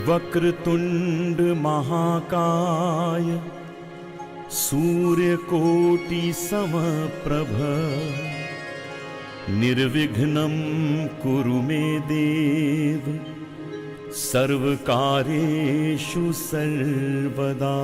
वक्रतुंड महाकाय सूर्यकोटि समप्रभ निर्विघ्नं कुरु मे देव सर्वकार्येषु सर्वदा।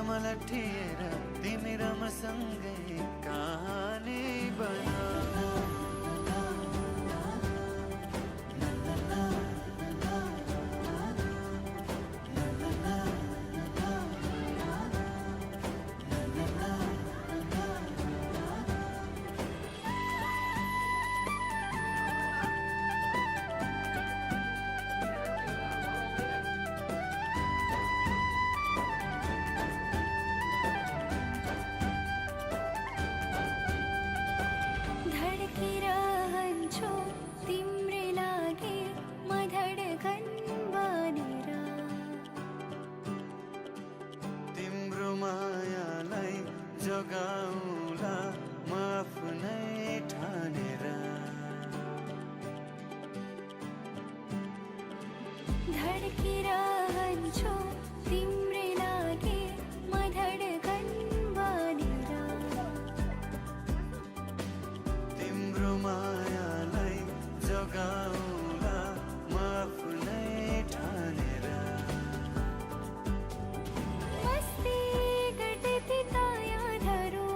मलठिएर तिमी रमसँगै कहानी बनाऊ। जोगाउला म आफ्नै ठानेर धड्किरहन्छु तिम्रै लागि म धड्कन बनेर तिम्रो मायालाई जोगाउला म आफ्नै ठानेर मस्ती गर्दै ती तायाधरू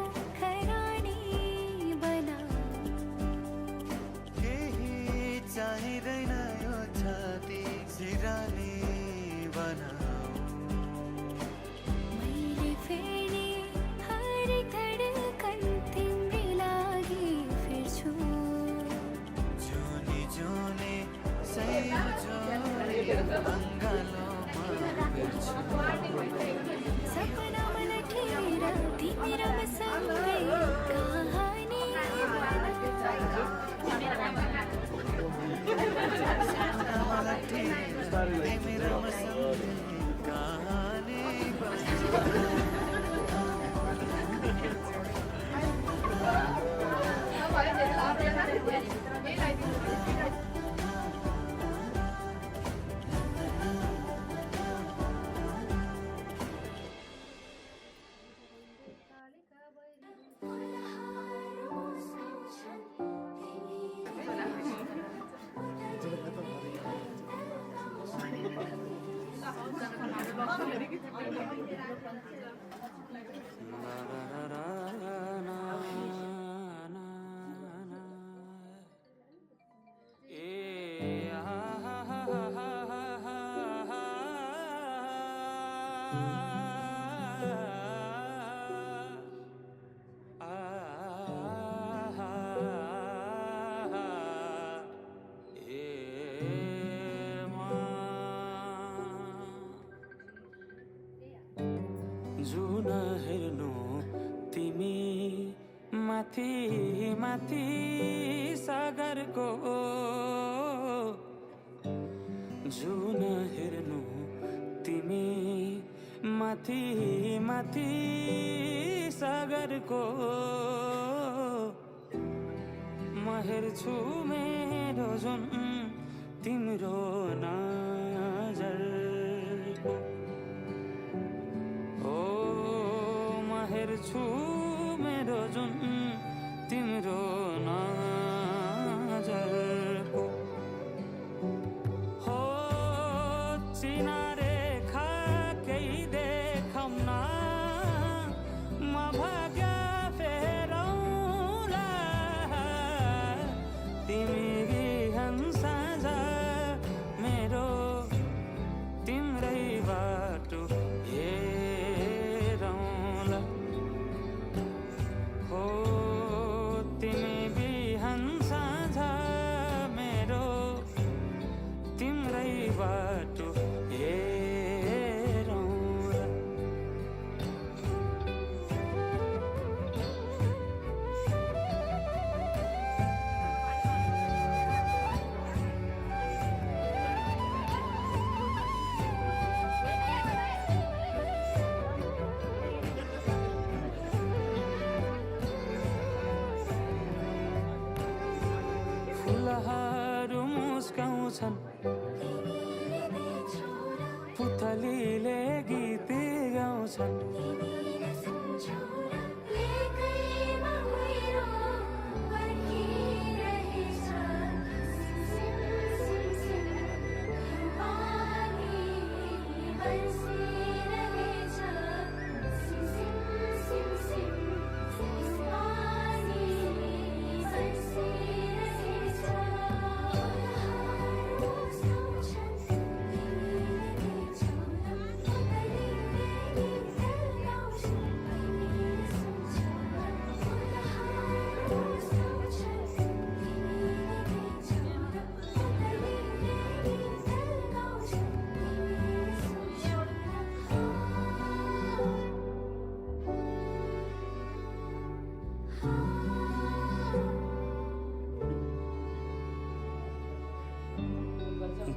जुन हेर्नु तिमी माथि माथि सागरको जुन हेर्नु तिमी माथि माथि सागरको म हेर्छु मेरो जुन तिम्रो नजरको हेर्छु मेरो जुन तिम्रो नजरको हो चिनारेखा केही देखाउन म भाग्य फेरौँला तिमी बिहान साँझ मेरो तिम्रै बाटो तिमी बिहान साँझ मेरो तिम्रै बाटो हेरौँला फुलहरू मुस्काउँछन् पुतलीले गीत गाउँछन्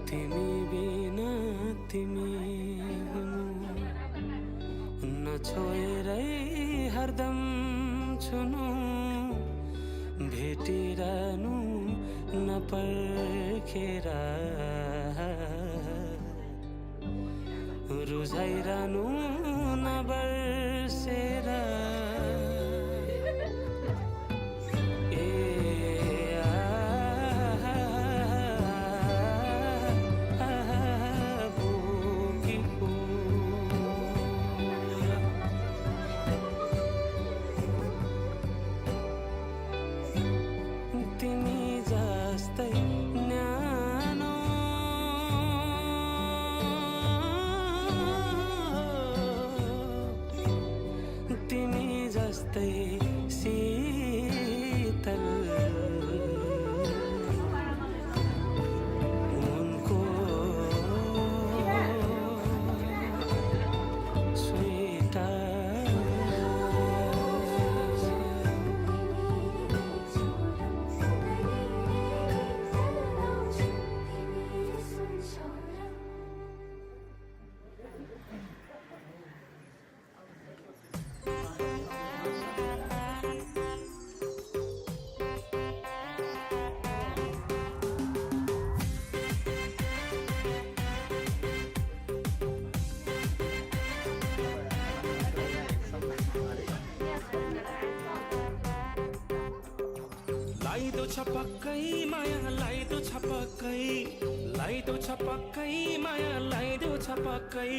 तिमी बिना तिमी हुनु नछोएरै हरदम छुनु भेटिरहनु नपर्खेर रुझाइरहनु नबर्सेर तिमी जस्तै न्यानो लाइदो छपक्कै माया लाइदो छपक्कै लाइदो छपक्कै माया लाइदो छपक्कै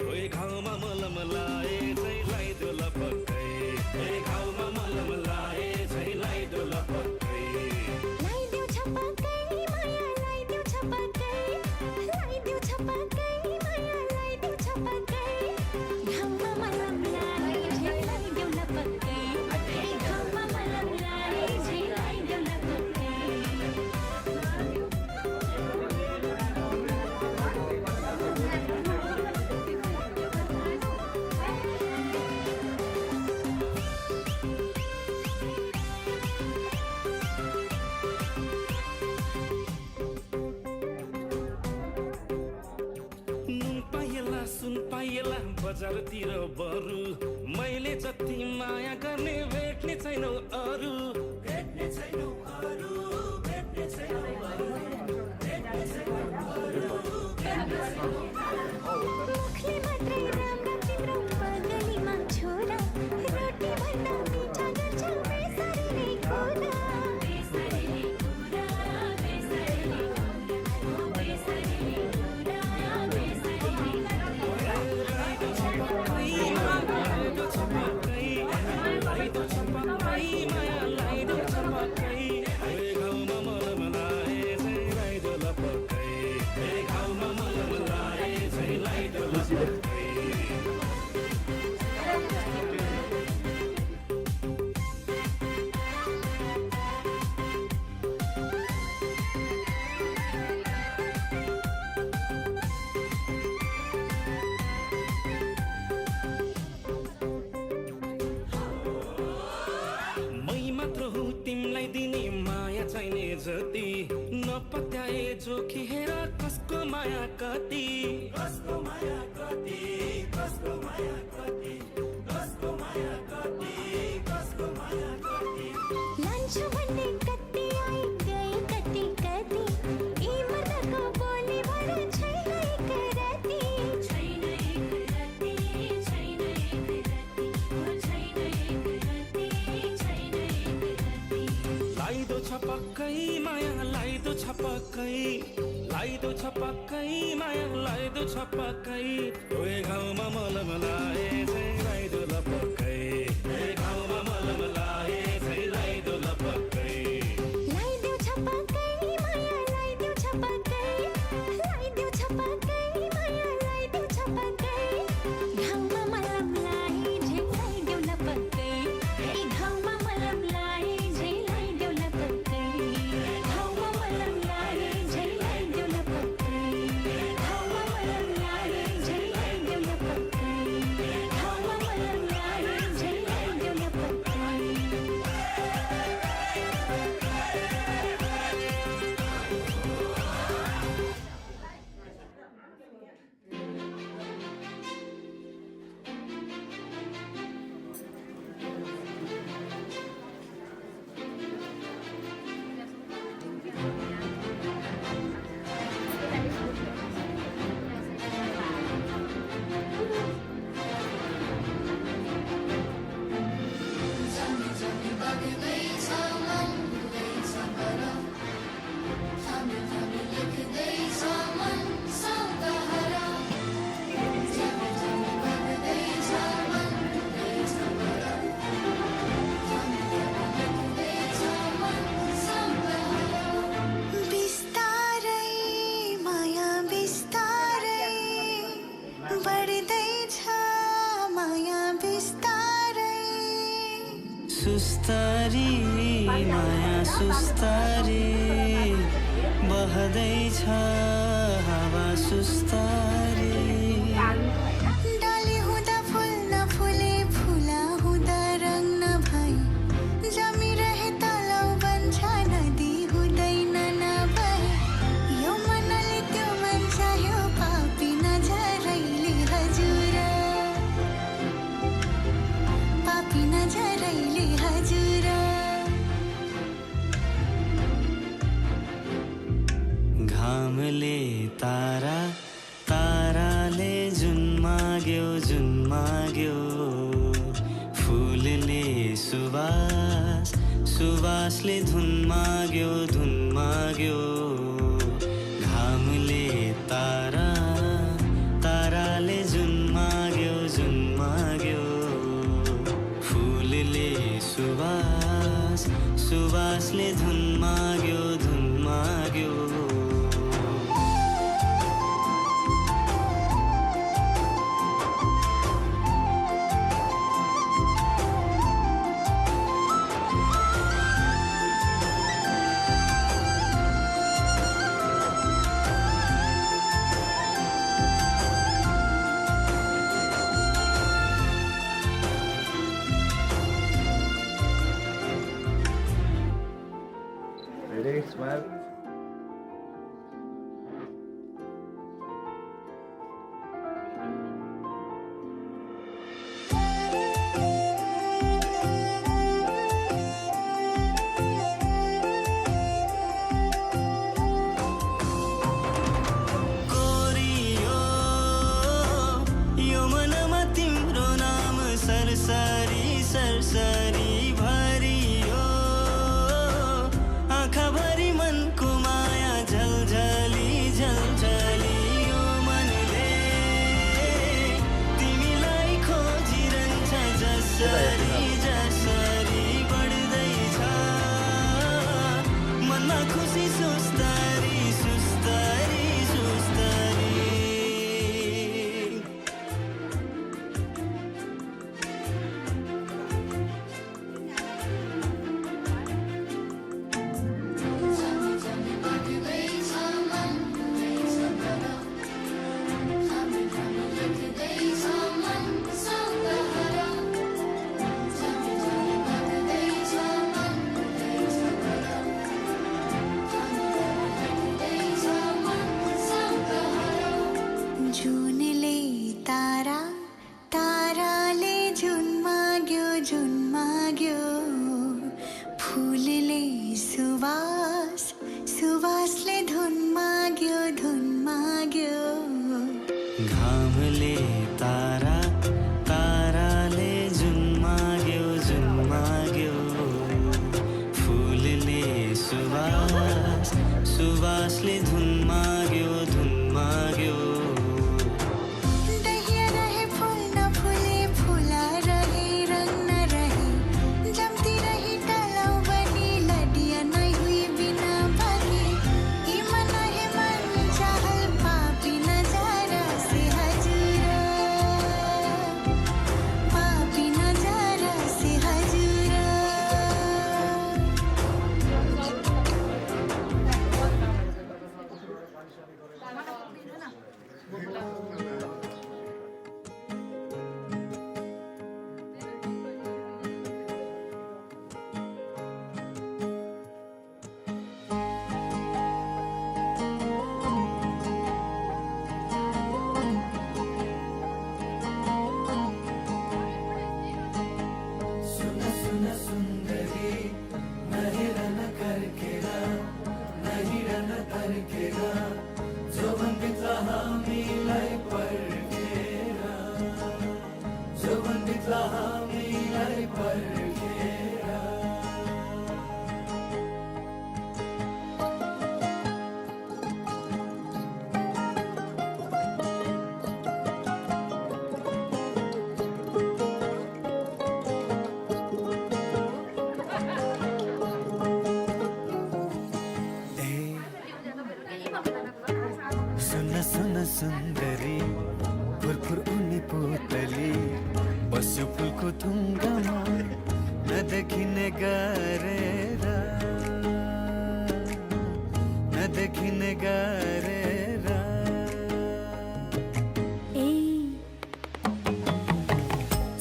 ओए घाउमा मलम लाए चाहिँ लाइदो लपक्कै ओए घाउमा मलम लाए चाहिँ लाइदो लपक्कै लाइदेऊ छपक्कै माया लाइदेऊ छपक्कै लाइदेऊ छपक्कै माया लाइदेऊ छपक्कै घाममा मलम लाए झै लाइदेऊ लपक्कै घाममा मलम लाए झै लाइदेऊ लपक्कै नुन पाइएला सुन पाइएला बजारतिर बरु मैले जति माया गर्ने भेट्ने छैनौ अरू भेट्ने छैनौ अरू भेट्ने छैनौ अरू भेट्ने छैनौ अरू मुखले मात्रै राम्रो तिम्रो पगलीमा छोरा रोटी भन्दा मिठा गर्छ बेसरीले कुरा बेसरीले कुरा बेसरीले कुरा बेसरीले कुरा बेसरीले लाइदो छपक्कै लाइदो छपक्कै लाइदो छपक्कै माया लाइदो छपक्कै ओए घाउमा मलम लाए चाहिँ लाइदो लपक्कै ओए घाउमा मलम लाए चाहिँ लाइदो लपक्कै मै मात्र हुँ तिमीलाई दिने माया चाहिने जति नपत्याए जोखी हेर कसको माया कति कसको माया कति कसको माया कति कसको माया कति कसको माया कति लान्छु भन्ने कति आई गए कति कति यी मनको बोली भर छैन एक राति छैन एक राति छैन एक राति हो छैन एक राति छैन एक राति लाइदो छपक्कै माया लाइदो छपक्कै लाइदो छपक्कै माया लाइदो छपक्कै ओए घाउमा मलम लाए चाहिँ लाइदो लपक्कै ओए घाउमा मलम लाए चाहिँ लाइदो लपक्कै लाइदेऊ छपक्कै माया लाइदेऊ छपक्कै लाइदेऊ छपक्कै माया लाइदेऊ छपक्कै घाममा मलम लाए झै लाइदेऊ लपक्कै घाममा मलम लाए झै लाइदेऊ लपक्कै घाममा मलम लाए झै लाइदेऊ लपक्कै घाममा मलम लाए झै लाइदेऊ लपक्कै घाममा मलम लाए झै लाइदेऊ लपक्कै बिस्तारै माया बिस्तारै बढ्दैछ माया बिस्तारै सुस्तारी माया सुस्तारी बहदैछ हावा सुस्तारी डाली हुँदा फुल नफुले फुला हुँदा रङ नभई जमिरहे तलाउ बन्छ नदी हुँदैन नभई यो मनले त्यो मन चाह्यो पापी नजरैले हजुर पापी नजरैले हजुर घामले तारा ताराले जुन माग्यो फुलले सुबास सुवासले धुन माग्यो घामले तारा ताराले जुन माग्यो फुलले सुवास सुवासले धुन माग्यो Ready? Smile. कोरियो यो मनमा तिम्रो नाम सरसरी सरसरी भरियो आँखाभरि मनको माया झलझली झलझली यो मनले तिमीलाई खोजिरहन्छ जसरी जसरी बढ्दैछ मनमा खुसी सुस्तरी सुस्तरी सुस्तरी जुनले तारा ताराले जुन माग्यो फुलले सुवास सुवासले धुन माग्यो घामले तारा ताराले जुन माग्यो फुलले सुवास सुवासले धुन माग्यो दहिया रहे फूल न फूले फूला रहे रंग न रहे जमती रही तलाव बनी लडिया नहीं हुई बिना भागे ईमान है मन चाहल पापी नजारा से हजूरा पापी नजारा से हजूरा सुन सुन्दरी फुरफुर उनी पुतली बसु फुलको थुङ्गामा नदेखिने गरेर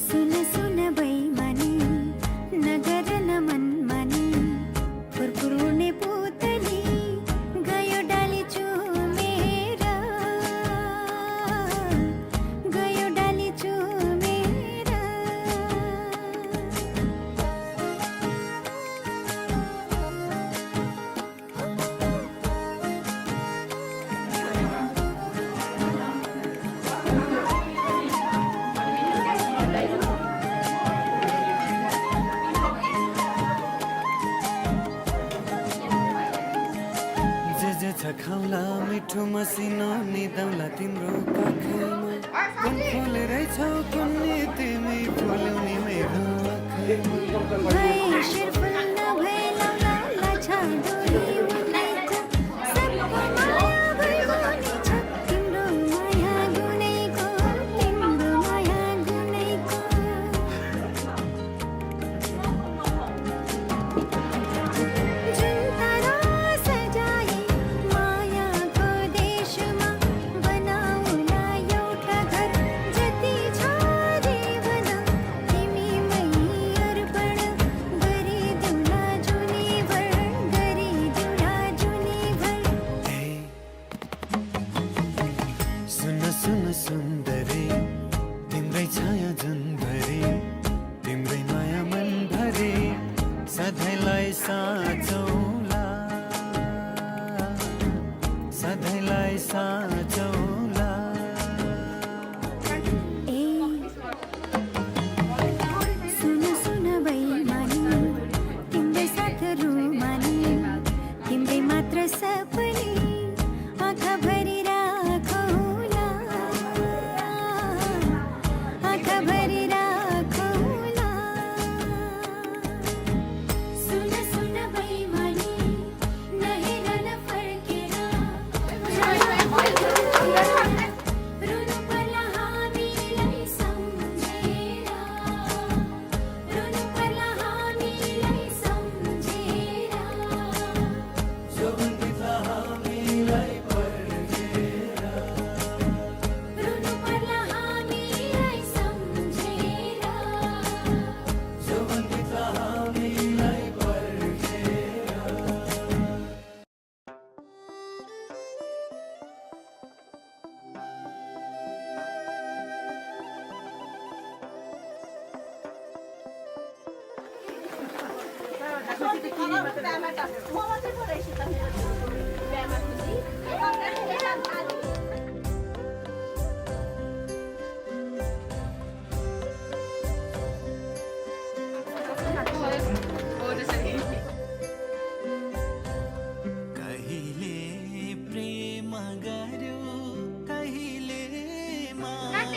सुन सुन बैमानी नगर न मनमानी फुरफुरुने पुतली गयो डाली चुमेर आँखाको मसिनो निदाउला तिम्रो काखैमा कुन फुल रहेछौ कुन्नी तिमी फुल्यौनी मेरो आँखैमा भए शिरफुल नभए लौला लाछा डोरी उन्नाइको सबको माया गुनगुनी छ तिम्रो माया गुनैको तिम्रो माया गुनैको जुन तारा सजाए मायाको देशमा बनाउला एउटा घर जति छ जीवन तिमीमै अर्पण गरिदिउँला जुनीभर गरिदिउँला जुनीभर हे सुन सुन सुन्दरी तिम्रै छाया जुनभरि तिम्रै माया मनभरि सधैँलाई साँचौला सधैँलाई साँचौला ए सुन सुन बैमानी तिम्रै साथ रुमानी तिम्रै मात्र सपनी आँखाभरि राखौला आँखाभरि राखौला सुन सुन बैमानी नहेर नफर्केर रुनु पर्ला हामीलाई सम्झेर रुनु पर्ला हामीलाई सम्झेर रुनु पर्ला हामीलाई सम्झेर कहिले प्रेम गर्यो कहिले माया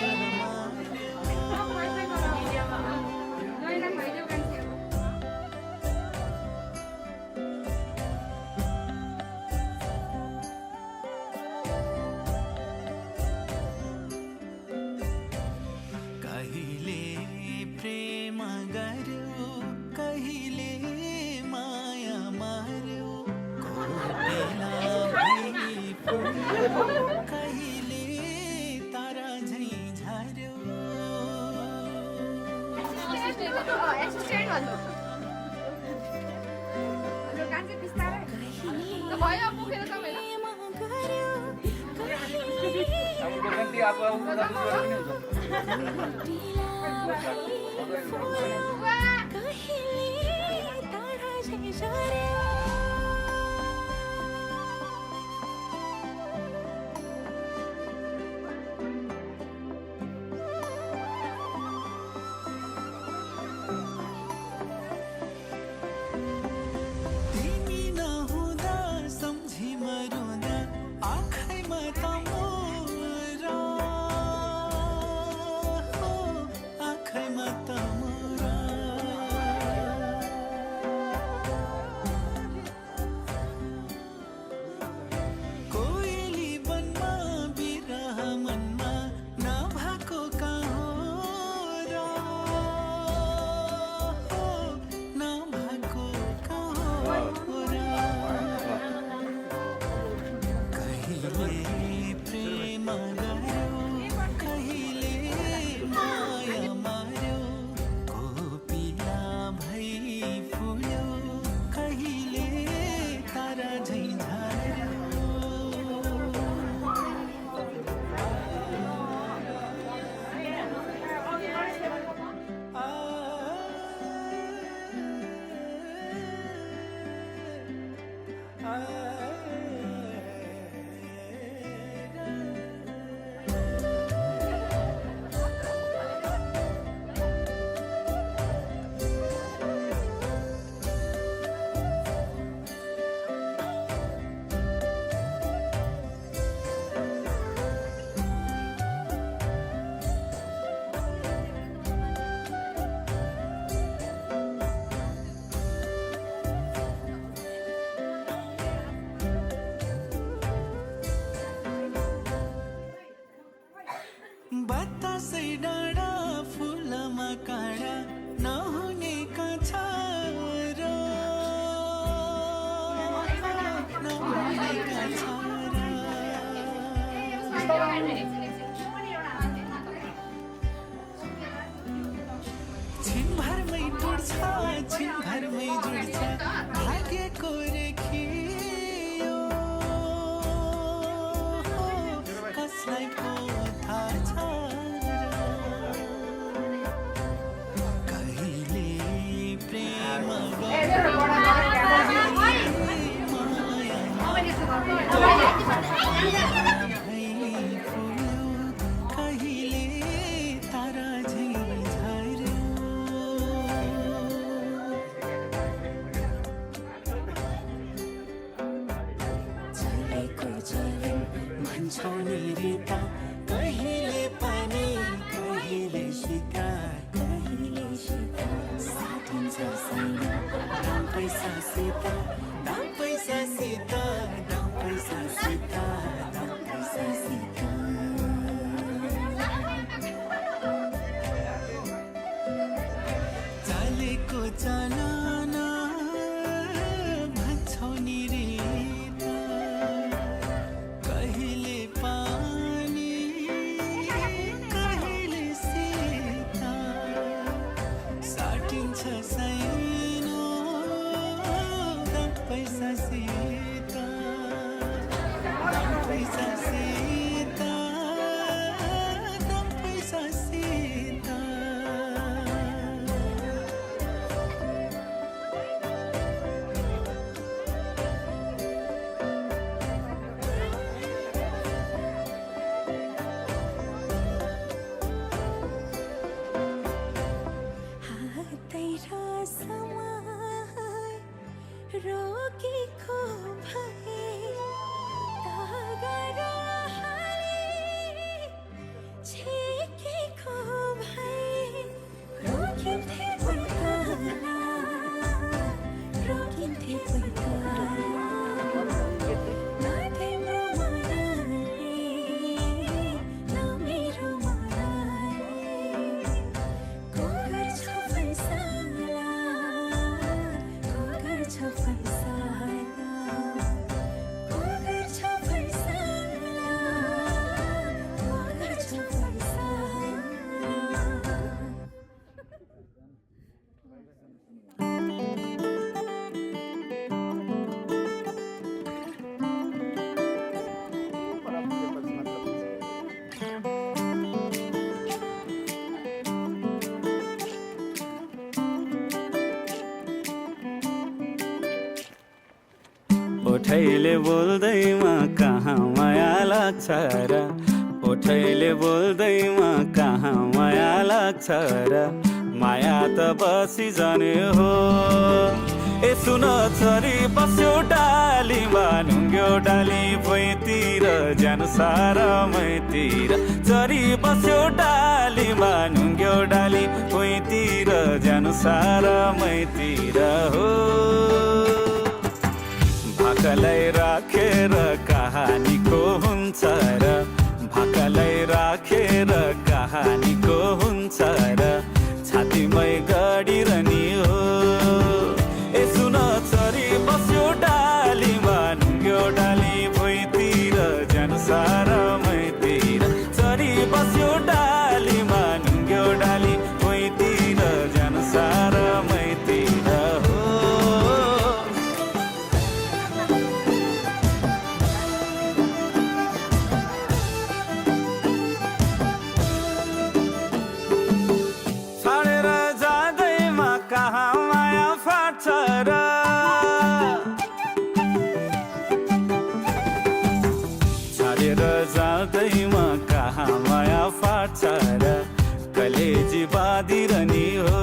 कहिले प्रेम गर्यो कहिले माया मार्यो कोपिला भई फुल्यो कहिले तारा झैँ झर्यो तिमी नहुँदा सम्झी मरुँदा आँखैमा तमोरा हो आँखैमा सासै डाँडा फुलमा काँडा नहुने कछा र नहुने कछा छिनभरमै टुट्छ छिनभरमै जुड्छ भाग्यको रेखियो कसलाई पो थाहा छ कहिले प्रेम कहिले तारा झैँ झर्यो चलेको चलन भन्छौ नि रिता कहिले पानी कहिले शीता साटिन्छ सैन दाम पैसा सीता दाम पैसा सीता दाम पैसा सीता दाम पैसा सीता चलेको चलन भन्छौ नि रिता कहिले पानी कहिले सीता साटिन्छ सैनो दाम पैसा सीता दाम पैसा सीता दाम पैसा सीता हातै रसमाय रोगीको भए तागर हारे छेकेको भए रोकिन्थे पैताला रोकिन्थे पैताला न तिम्रो मायाले न मेरो मायाले को गर्छ फैसला को गर्छ फैसला को गर्छ फैसला को गर्छ फैसला ओठैले बोल्दैमा कहाँ माया लाग्छ र ओठैले बोल्दैमा कहाँ माया लाग्छ र माया त बसी जाने हो ए सुन छोरी बस्यो डालीमा ढुङ्ग्यो डाली भुइँतिर ज्यान सारा मैतिर चरी बस्यो डालीमा ढुङ्ग्यो डाली भुइँतिर ज्यान सारा मैतिर हो भाकलाई राखेर कहानीको हुन्छ र भाकलाई राखेर कहानीको हुन्छ र छातीमै गडिरहने हो ए सुन छोरी बस्यो डालीमा ढुङ्ग्यो डाली भुइँतिर ज्यान सारा मैतिर चरी बस्यो डालीमा ढुङ्ग्यो डाली भुइँतिर ज्यान सारा मैतिर हो छाडेर जाँदैमा कहाँ माया फाट्छ र छाडेर जाँदैमा कहाँ माया फाट्छ र कलेजी बाँधिरहने हो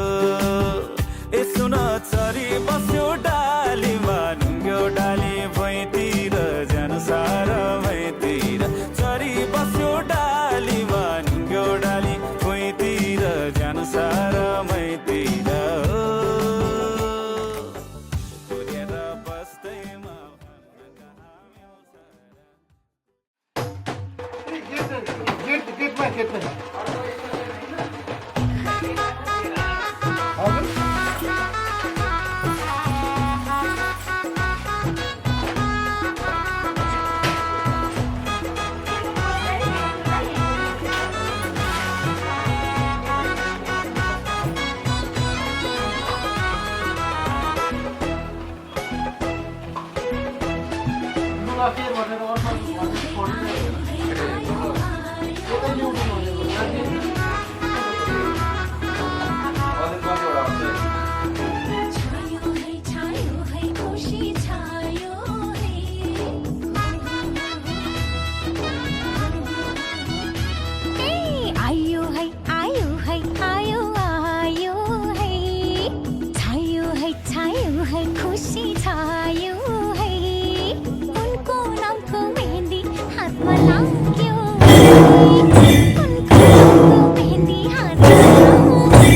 ए सुन चरी बस्यो डालीमा ढुङ्ग्यो डाली भुइँतिर ज्यान सारा मैतिर चरी बस्यो डालीमा ढुङ्ग्यो डाली भुइँतिर ज्यान सारा मैतिर हो कोरेर बस्दैमा गेटमा छायो है खुशी छायो है आयो है आयो है आयो आयो है छायो है खुशी छायो है उनको नामको मेहंदी हाथ में लाग्यो उनको नामको मेहंदी हाथ में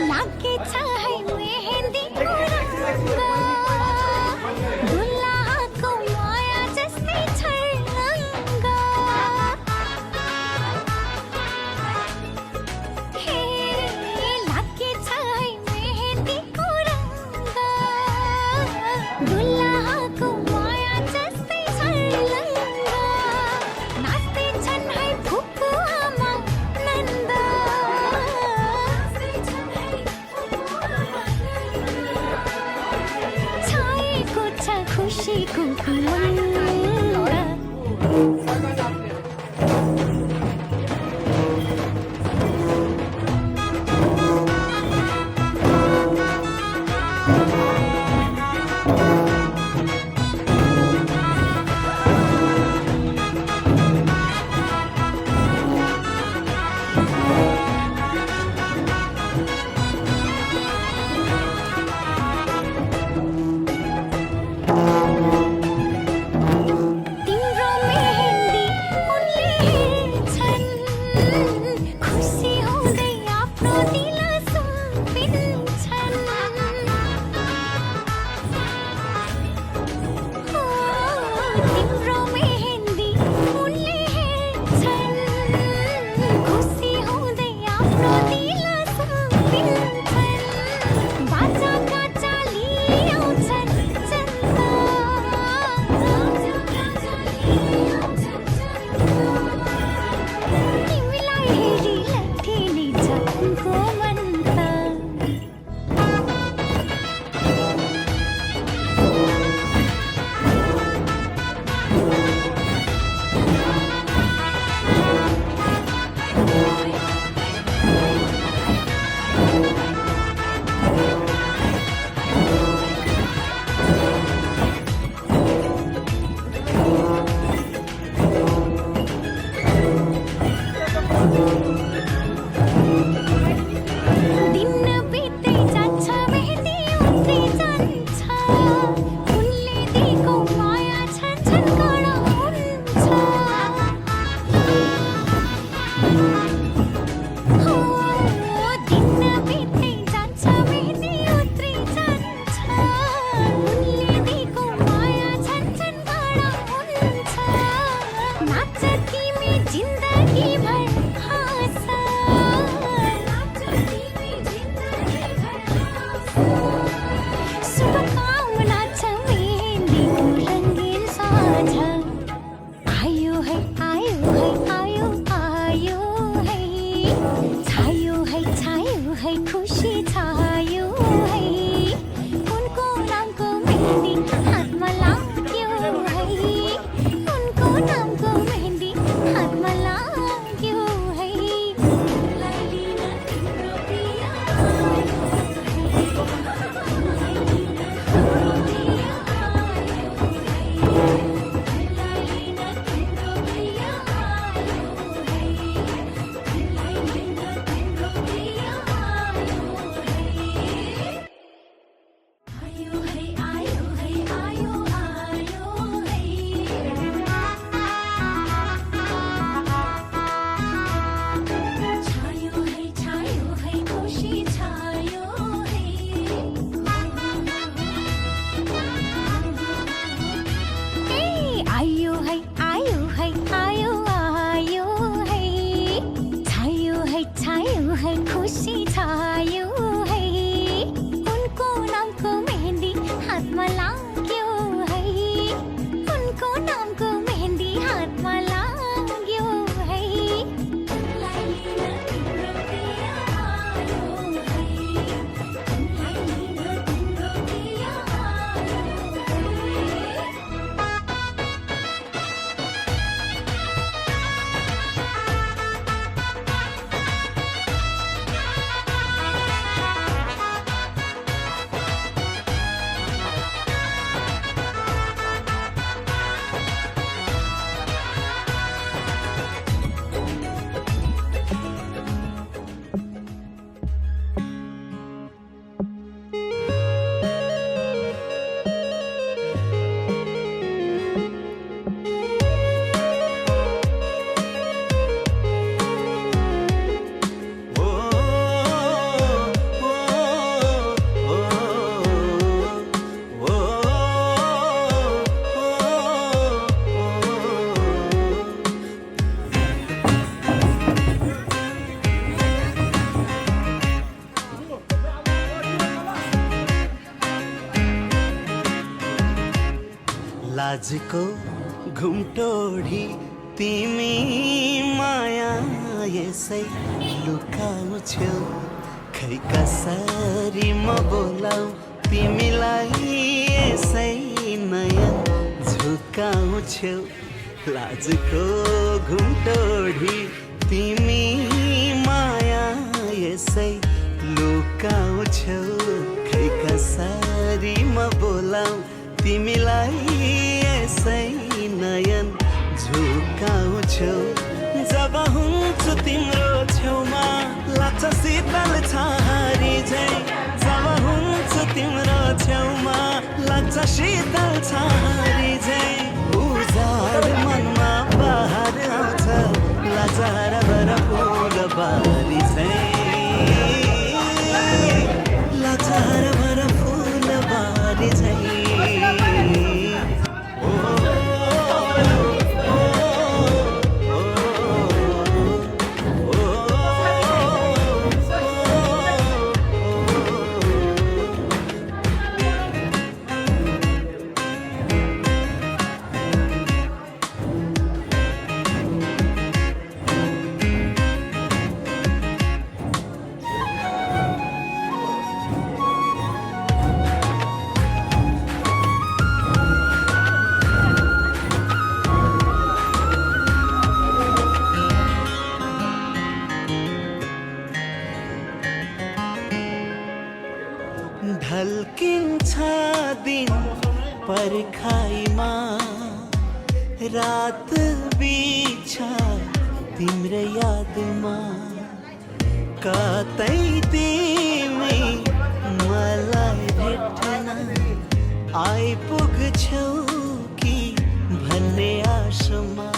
लागे चाहे मेहंदी को रंगा दुल्हा को माया जैसे छलंगा हे लागे चाहे मेहंदी को रंगा दुल्हा को माया जैसे छलंगा नाचते छन है फुफू आमा नंदा छाएको छ खुसीको उमङ्ग तिम्रो मेहन्दी उनले हेर्छन् खुसी हुँदै आफ्नो दिल सुम्पिन्छन् तिम्रो मेहन्दी उनले हेर्छन् खुसी हुँदै आफ्नो दिल सुम्पिन्छन् बाजा गाजा लिआउँछन् चन्दा तिमीलाई हेरी लट्ठिने छ उनको मन त लाजको घुम्टोडी तिमी माया यसै लुकाउँछौ खै कसरी म बोलाऊ तिमीलाई यसै नयन झुकाउँछौ लाजको घुम्टोडी तिमी माया यसै लुकाउँछौ खै कसरी म बोलाऊ तिमीलाई यसै नयन झुकाउँछौ जब हुन्छु तिम्रो छेउमा लाग्छ शीतल छहारी झै जब हुन्छु तिम्रो छेउमा लाग्छ शीतल छहारी झै उजाड मनमा बहार आउँछ लाचार भर फुल बारी झै लाचार भर फुल बारी झै ढल्किन्छ दिन पर्खाइमा रात बिछ तिम्रो यादमा कतै तिमी मलाई भेट्न आइपुग्छौ कि भन्ने आशमा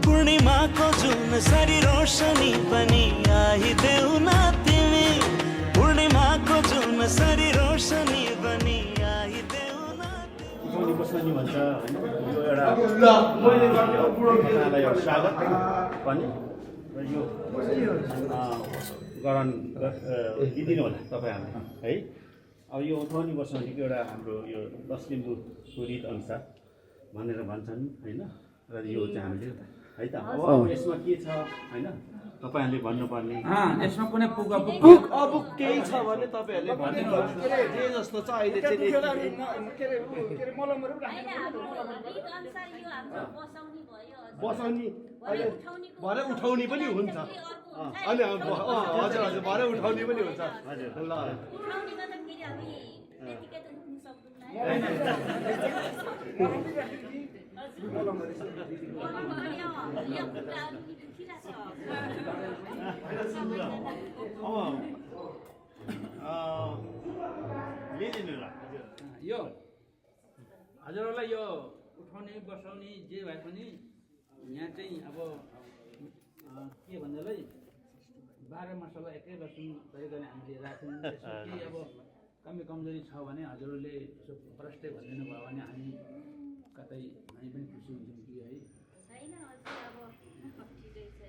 पूर्णिमाको जुन सरी रोशनी पनि आइदेऊ न तिमी पूर्णिमाको जुन सरी रोशनी पनि आइदेऊ न उठाउने बस्ने भन्छ होइन यो एउटा स्वागत पनि र यो गरान दिदिनु होला तपाईँहरूले है अब यो उठाउने बस्नेको एउटा हाम्रो यो 10 लिम्बूको रीत अनुसार भनेर भन्छन् होइन र यो चाहिँ हामीले है त अब यसमा के छ होइन तपाईहरुले भन्नुपर्ने यसमा कुनै पुग अब केही छ भने तपाईहरुले भन्नु जे जस्तो छ अहिले चाहिँ बसाउने भरे उठाउने पनि हुन्छ अनि हजुर हजुर भरे उठाउने पनि हुन्छ ल यो हजुरहरूलाई यो उठाउने बसाउने जे भए पनि यहाँ चाहिँ अब के भन्दालाई 12 मसला एकै रसुन प्रयोग गर्ने हामीले राख्यौँ केही अब कमी कमजोरी छ भने हजुरहरूले यसो प्रष्टै भनिदिनु भयो भने हामी कतै हामी पनि खुसी हुन्छौँ कि है छैन अझै अब ठिकै छ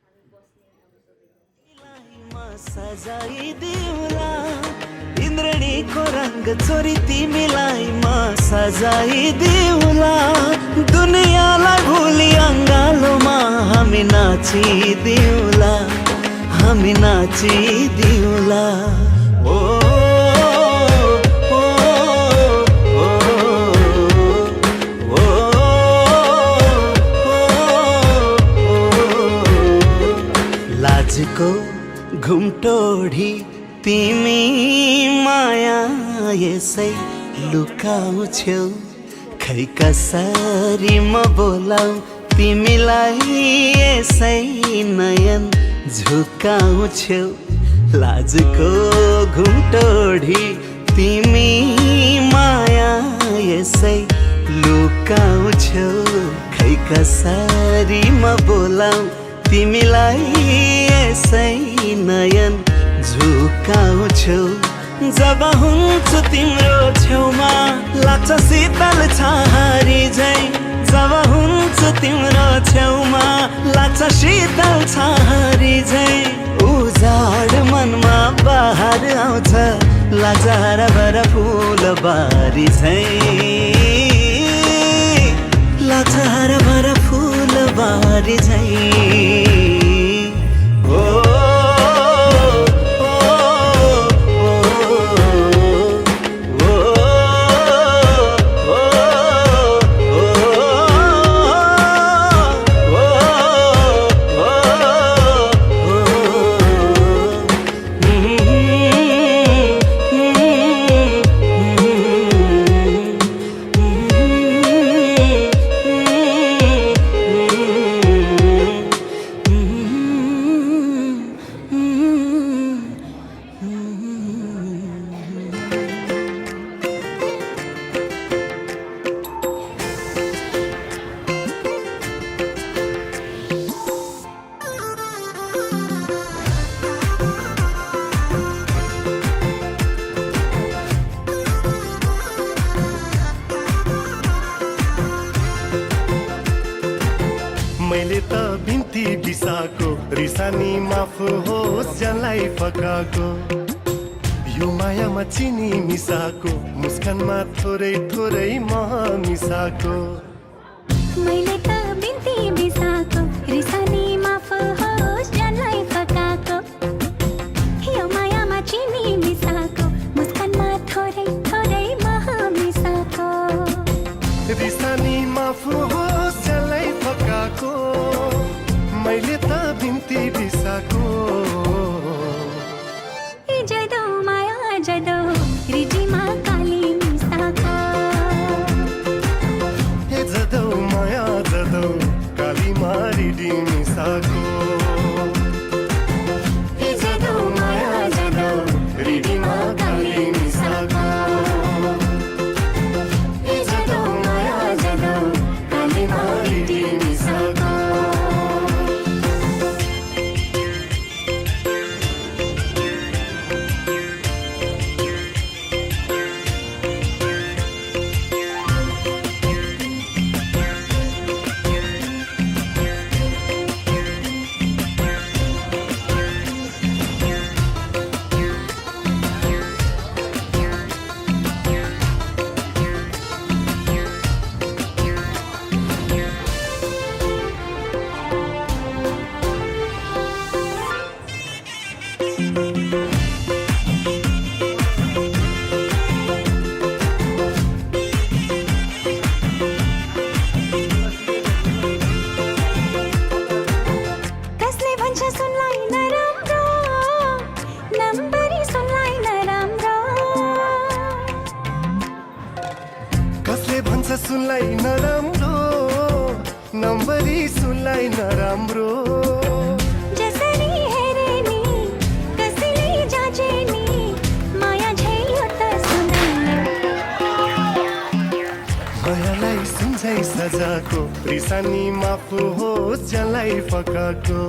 हामी बस्ने अब सबै सजाइदिउला इन्द्रणीको रंग चोरी तिमीलाई म सजाइदिउला दुनियाँलाई भुली अङ्गालोमा हामी नाचिदिउला हामी नाचिदिउला ओ लाजको घुम्टोडी तिमी माया यसै लुकाउँछौ खै कसरी म बोलाऊ तिमीलाई यसै नयन झुकाउँछौ लाजको घुम्टोडी तिमी माया यसै लुकाउँछौ खै कसरी म बोलाऊ तिमीलाई यसै नयन झुकाउँछौ जब हुन्छु तिम्रो छेउमा लाग्छ शीतल छहारी झै जब हुन्छु तिम्रो छेउमा लाग्छ शीतल छहारी झै उजाड मनमा बहार आउँछ लाचार भर फुल बारी झै मैले त बिन्ती बिसाको रिसानी माफ होस् जसलाई फकाको यो मायामा चिनी मिसाको मुस्कानमा थोरै थोरै मह मिसाको मैले त बिन्ती बिसाको रिसानी माफ होस् जसलाई फकाको यो मायामा चिनी मिसाको मुस्कानमा थोरै थोरै मह मिसाको रिसानी माफ होस् जसलाई फकाको मैले त बिन्ती बिसाको जदो माया जदो रिजिमा काली मिसाको हे जदौ माया जदौ काली मारिडी मिसाको हे जदौ माया जदौ रिडीमा काली मिसाको हे जदौ माया जदौ काली मारिडी मिसाको कसले भन्छ सुनलाई नराम्रो नम्बरी सुनलाई नराम्रो कसले भन्छ सुनलाई नराम्रो नम्बरी सुनलाई नराम्रो जसरी हेरे नि कसैले जाचे नि माया झैयो त सुनाइलो मायालाई सम्झाइ सजाको रिसानी माफ होस् जसलाई फकाको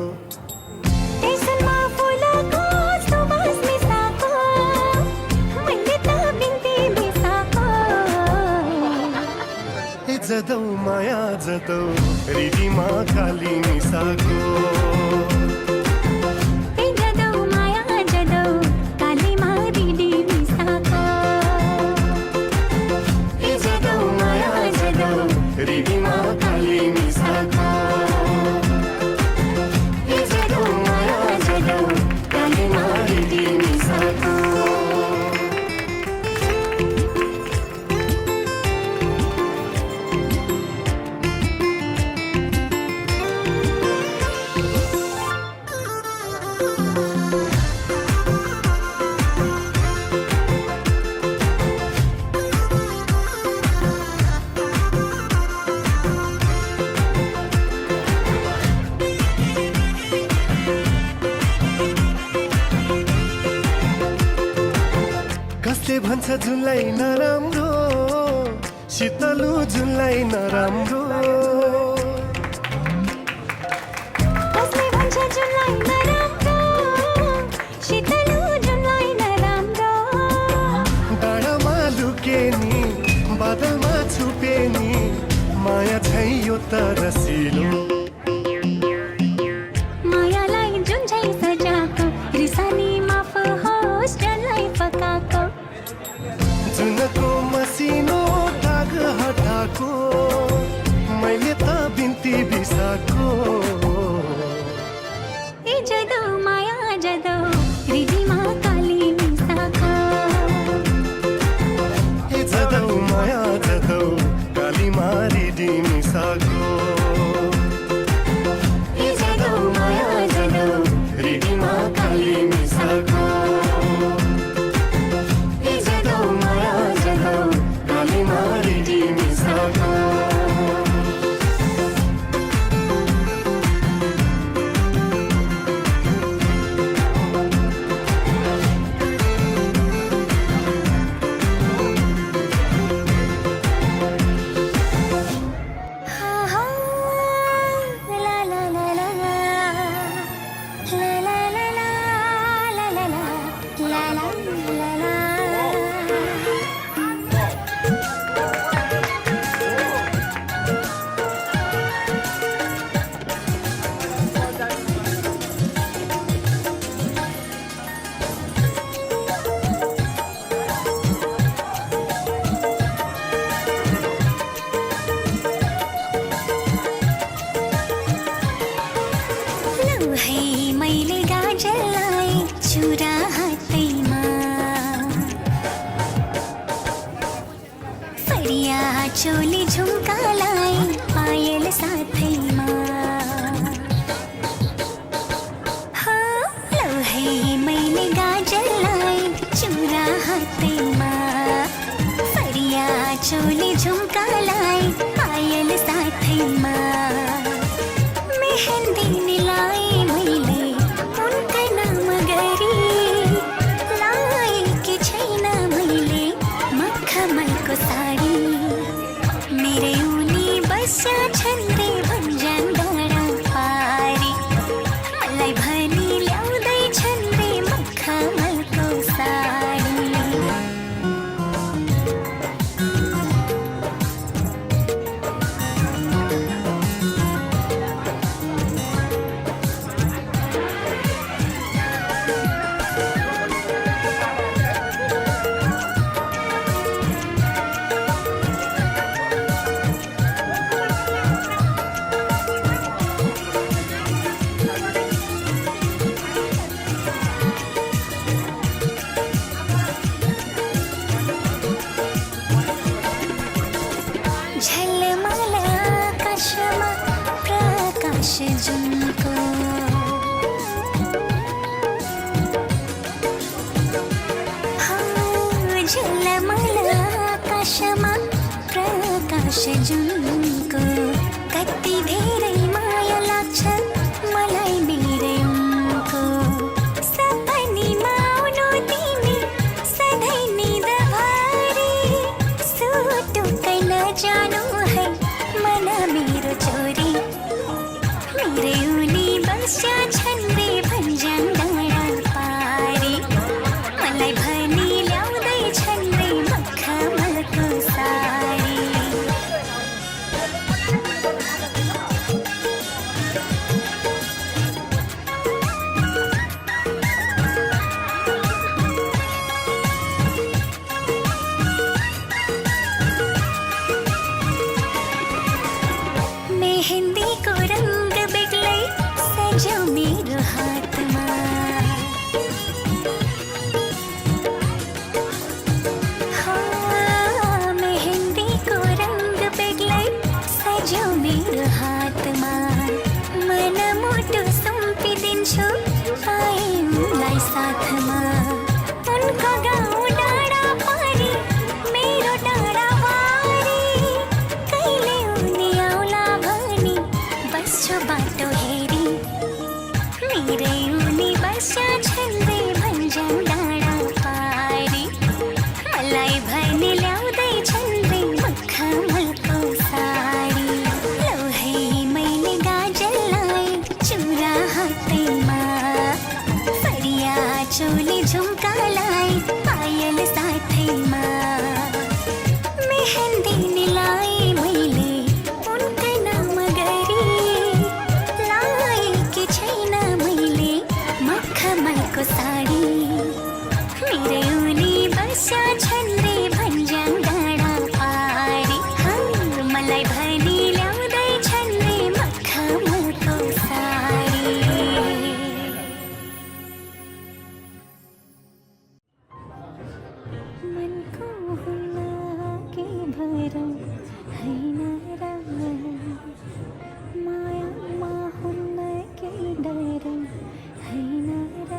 त्यसमा फुलको सुवास मिसाको मैले त बिन्ती बिसाको हे जदौ माया जदौ रिडीमा काली मिसाको ए जदौ माया जदौ काली मारिडी मिसाको हे जदौ माया जदौ रिडीमा काली मिसाको हे जदौ माया जदौ काली मारिडी मिसाको कसले भन्छ जुनलाई नराम्रो शीतलु जुनलाई नराम्रो कसले भन्छ जुनलाई नराम्रो शीतलु जुनलाई नराम्रो डाँडामा लुके नि बादलमा छुपे नि माया छै यो त रसिलो मायालाई जुन झै सजाको रिसानी माफ होस् जसलाई फकाको जुनको मसिनो दाग हटाको मैले त बिन्ती बिसाको ए जदो माया जदो रिजिमा काली मिसाको हे जदौ माया जदौ काली मारिडी मिसाको हे जदौ माया जदौ रिडीमा काली मिसाको हे जदौ माया जदौ काली मारिडी मिसाको हा हा चोली झुम्कालाई पायल साथैमा लौ है मैले गाजललाई चुरा हातैमा फरिया चोली झुम्कालाई पायल साथैमा मेहन्दी मिलाई मैले उनका नाम गरी लाएकी छैन मैले मखमलको साडी मेरै उनी बस्या छन् रे भन्ज्याङ डाँडा पारी मलाई भनी ल्याउँदै छन् रे मखमलको साडी झलमल आकाशमा प्रकाश जुनको झलमल आकाशमा प्रकाश जुनको कति धेरै माया लाग्छ मलाई मेरै उनको सपनीमा आउनु तिमी सधैँ निदभरि सुटुक्कै नजानु है मन मेरो छोरी मेरै उनी बस्या छन् रे भन्ज्याङ डाँडा पारी मलाई भनी ल्याउँदै छन् रे मखमलको साडी मेहन्दीको रङ्ग बेग्लै सजाऊ मेरो हातमा मेहन्दीको रङ्ग बेग्लै सजाऊ मेरो हातमा मन मुटु सुम्पिदिन्छु पाए उनलाई साथमा उनको गाउँ डाँडा पारी मेरो डाँडा वारी कहिले उनी आउला भनी बस्छु बाटो हेरी मेरै उनी बस्या छन् रे भन्ज्याङ डाँडा पारी मलाई भनी ल्याउँदै छन् रे मखमलको साडी लौ है मैले गाजललाई चुरा हातैमा फरिया चोली झुम्कालाई पायल साथैमा मेहन्दी मिलाई मैले उनका नाम गरी लाएकी छैन मैले मखमलको साडी मेरै उनी बस्या छन् रे भन्ज्याङ डाँडा पारी मलाई भनी ल्याउँदै छन् रे मखमलको साडी मनको हुन्न के भरम हैन र मायामा हुन्न के डरम हैन र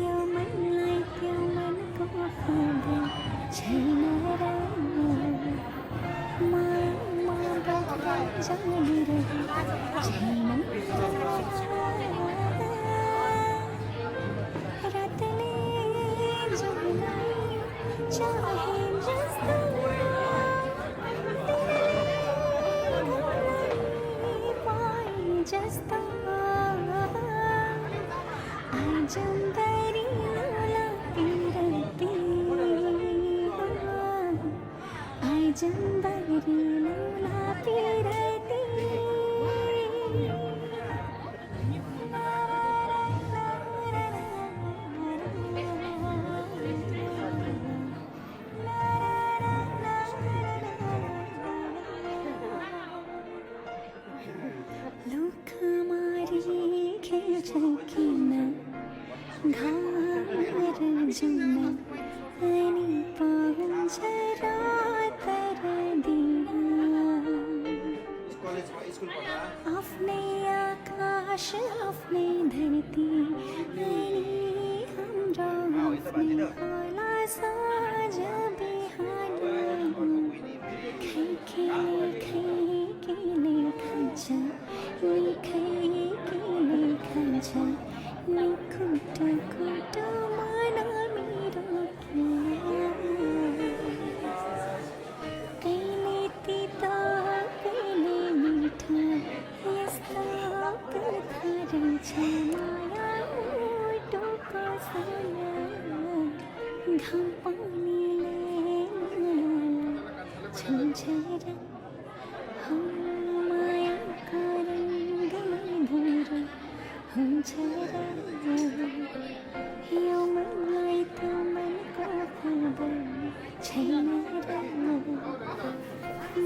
यो मनलाई त्यो मनको फाँदा छैन र मायामा बग्दा जानिरहे छैन रातले जुलाई चाहे जस्तो पाए जस्तो आजम्बरी लोला पिरती आजम्बरी लोला पिरती लुकमारी खेल्छ किन घर जुन अनि पाउँछ रात होला साँझ बिहान खैकिने खान्छ नि खैकिने खान्छ नि कुटो कुटो मन मेरो कहिले तिता कहिले मिठो यस्ता कथा रहेछ माया उटोको साया घाम पानीले छन्छर हो मायाका रङ्गमा धुरो हुन्छ यो मनलाई त मनको खबर छैन र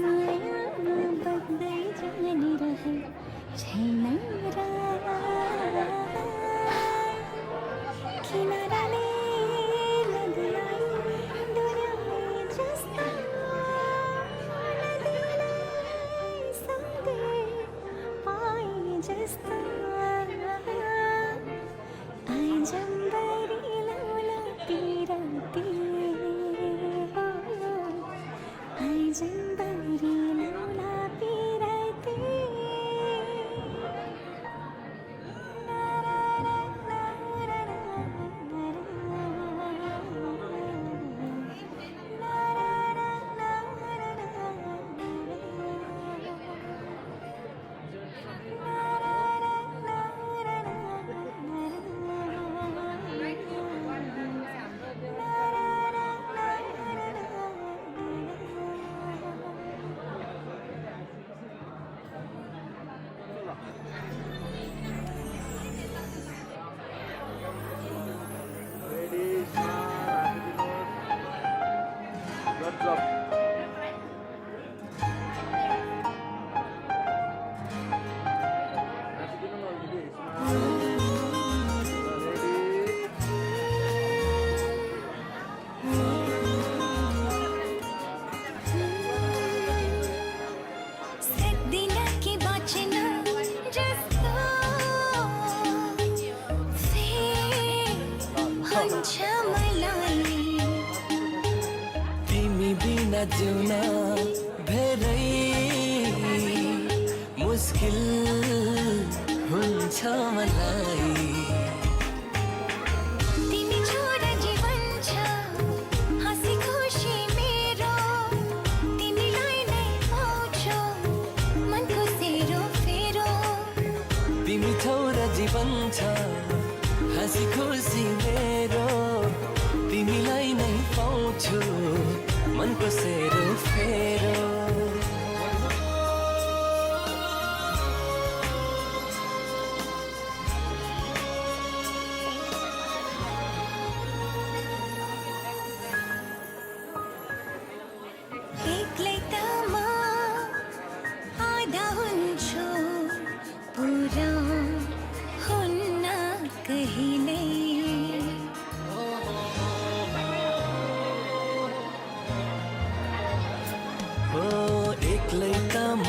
मायामा बग्दै जाने रहर छैन र किनाराले नदीलाई डोर्याए जस्तो नदीलाई सँगै पाए जस्तो आइजम्बरी लौला पिराती आइजम्बरी लौला पिराती तिमी बिना जिउन धेरै मुस्किल हुन्छ मलाई तिमी छोरा जीवन छ हाँसी खुसी मेरो तिमीलाई नै पाउँछु मनको सेरो फेरो तिमी छोरा जीवन छ हाँसी खुसी मेरो तिमीलाई नै पाउँछु मनको सेरो फेरो एक्लै त म आधा हुन्छु पुरा हुन्न कहिल्यै हो एक्लै त म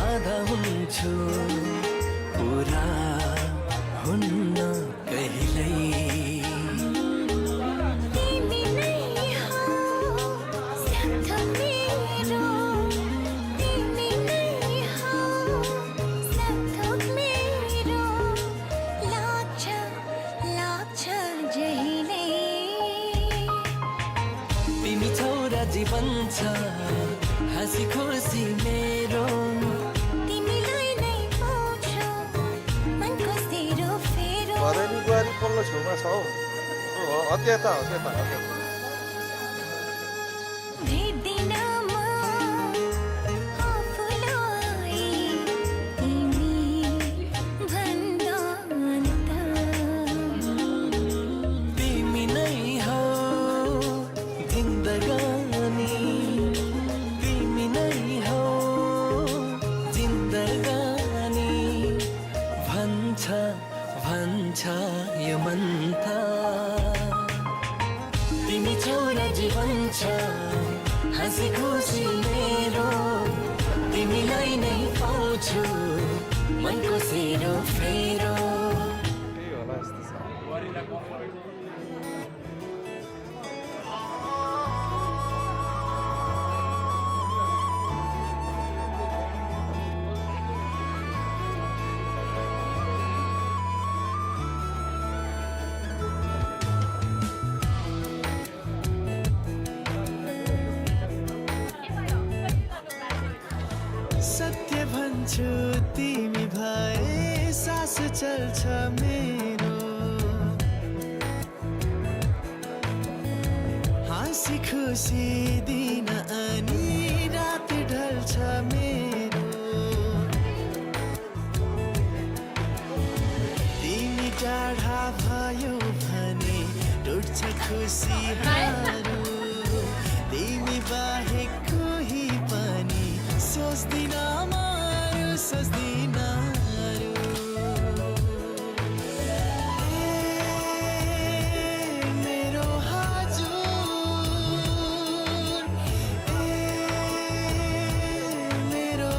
आधा हुन्छु पुरा हुन्न कहिल्यै तिमी नै हौ साथ मेरो तिमी नै हौ साथ मेरो लाग्छ लाग्छ जहिले तिमी छोरा जीवन छ हाँसी खुसी मेरो तिमीलाई नै पाउँछु मनको सेरो फेरो भदैनी बुहारी पल्लो छेउमा छ हौ अत्यता भेट्दिन म आफूलाई तिमी भन्दा अन्त तिमी नै हौ जिन्दगानी तिमी नै हौ जिन्दगानी भन्छ भन्छ यो मन त तिमी छोरा जीवन छ हाँसी खुसी मेरो तिमीलाई नै पाउँछु मनको सेरो फेरो त्यही होला जस्तो छ सत्य भन्छु तिमी भए सास चल्छ मेरो हाँसी खुसी दिन अनि रात ढल्छ मेरो तिमी टाढा भयो भने टुट्छ खुसीहरू तिमी बाहेक कोही पनि सोच्दिन मारू सोच्दिन मेरो हजुर मेरो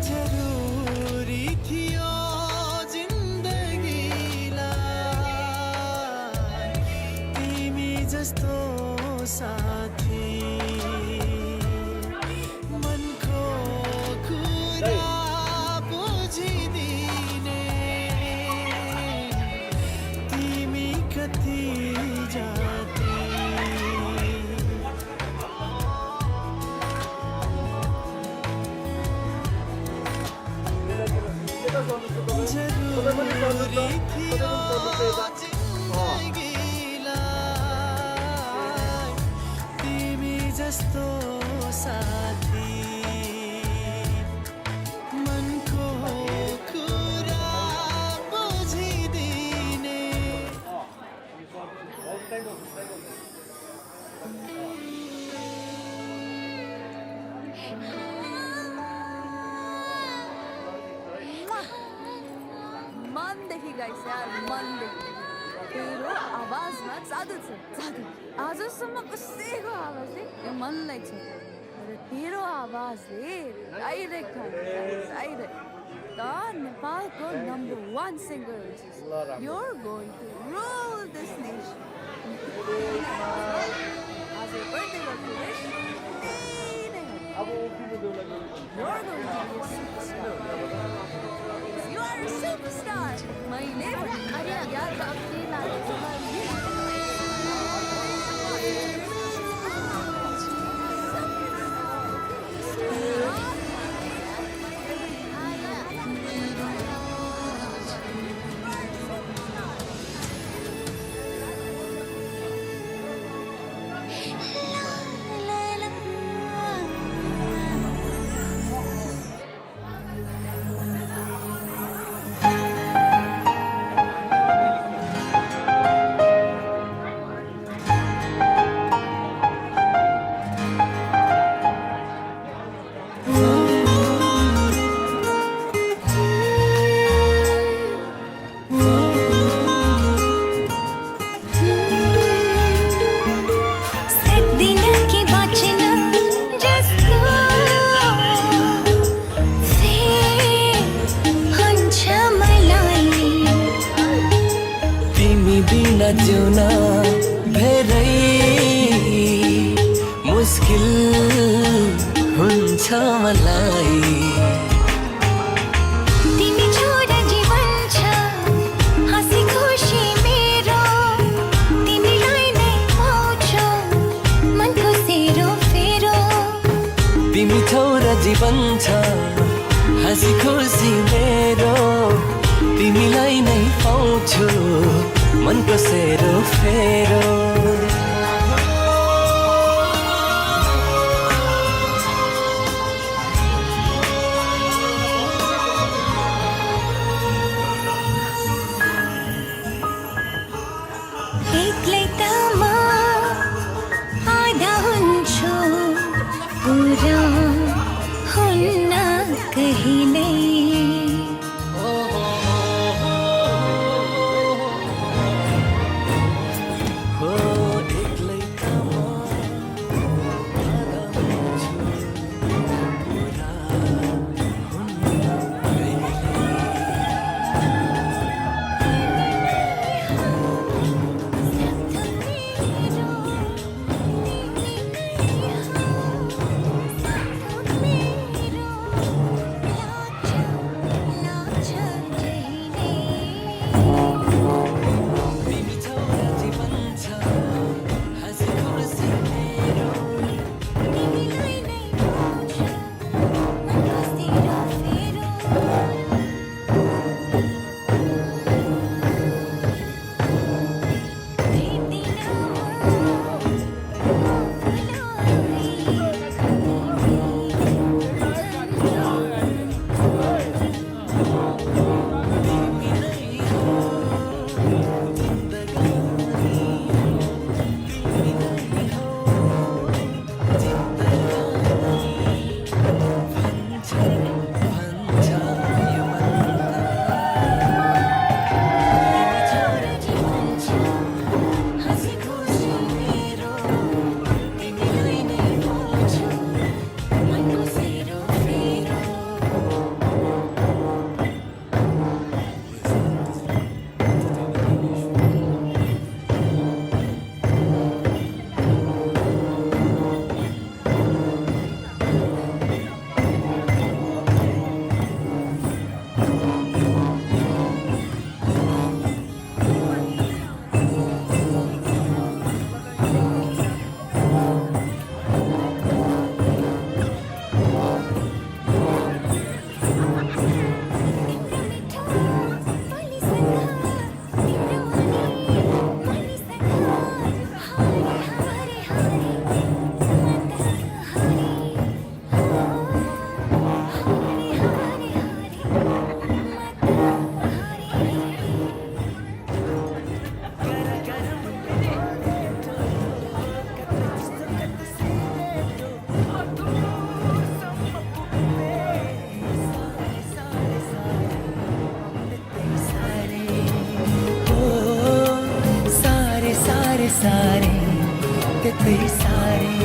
जरुरी थियो जिन्दगीलाई तिमी जस्तो साथी मनको कुरा बुझिदिने तिमी कति जाति जरुरी थियो जिन्दगीलाई तिमी जस्तो साथी मनको कुरा बुझिदिने मनदेखि गाइस यार मनदेखि तेरो आवाजमा जादु छ जादु आजसम्म कसैको आवाजले यो मनलाई छ तर तेरो आवाजले डाइरेक्ट द नेपालको #1 सिङ्गर हुन्छस् you're going to rule this nation आज यो birthday wish you're going to be a superstar You are a superstar, my neighbor. अरे यार अपनी लाइफ जिउन धेरै मुस्किल हुन्छ मलाई तिमी छोरा जीवन छ हाँसी खुसी मेरो तिमीलाई नै पाउँछु मनको सेरो फेरो तिमी छोरा जीवन छ हाँसी खुसी मेरो तिमीलाई नै पाउँछु मनको सेरो फेरो एक्लै त म आधा हुन्छु पुरा हुन्न कहिल्यै सारे सारे त्यतै सारे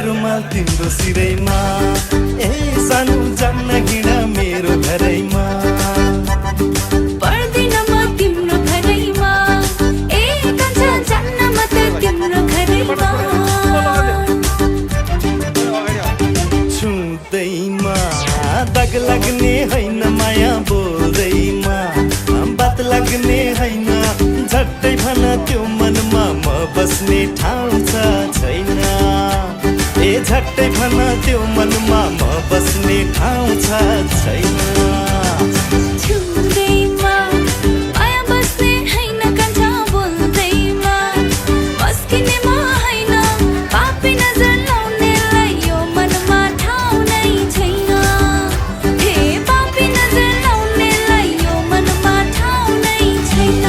रुमाल तिम्रो सिरैमा ए सानो जान्न हिँडा मेरो घरैमा पर्दिन म तिम्रो घरैमा ए कान्छा जान्न म त तिम्रो घरैमा छुँदैमा दाग लाग्ने होइन माया बोल्दैमा बात लाग्ने होइन झट्टै भन त्यो मनमा म बस्ने ठाउँ छ छैन ए झट्टै भन त्यो मनमा म बस्ने ठाउँ छ छैन छुँदैमा माया बस्ने होइन कान्छा बोल्दैमा बस्किने म होइन पापी नजर लाउनेलाई यो मनमा ठाउँ नै छैन हे पापी नजर लाउनेलाई यो मनमा ठाउँ नै छैन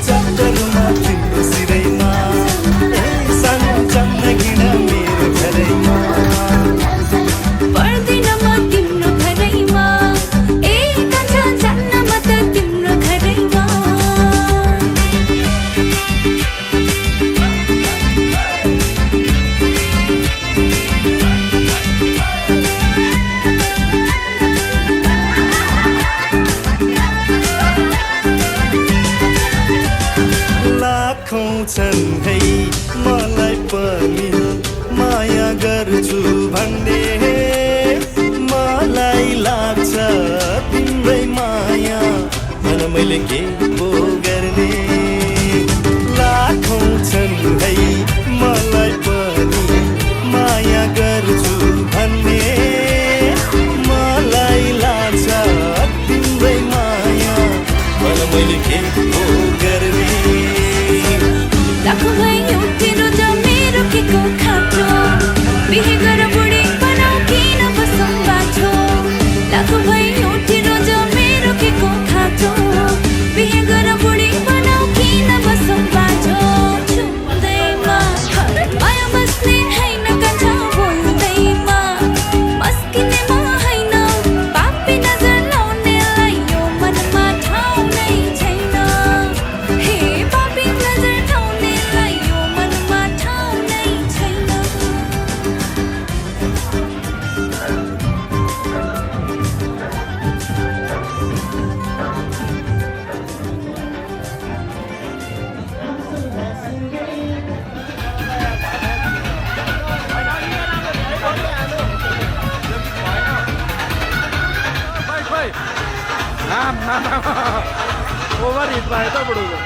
चट्टरमा तिम्रो सिरैमा ए सानो जान्न घिना मेरो घरैमा पर्दिन म तिम्रो घरैमा ए कान्छा जान्न म त तिम्रो घरैमा लाखौँ छन् है मलाई पनि माया गर्छु भन्ने मलाई लाग्छ तिम्रै माया भन मैले के पो गर्ने लाखौँ छन् है मलाई पनि माया गर्छु ओभर हिट भयो त बुढोको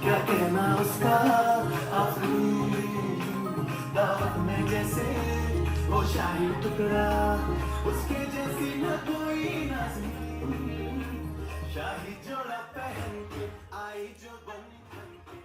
क्या कहना उसका में जैसे वो शाही टुकड़ा उसके जैसी न कोई नाज़नीन शाही जोड़ा पहन के आई जो बन के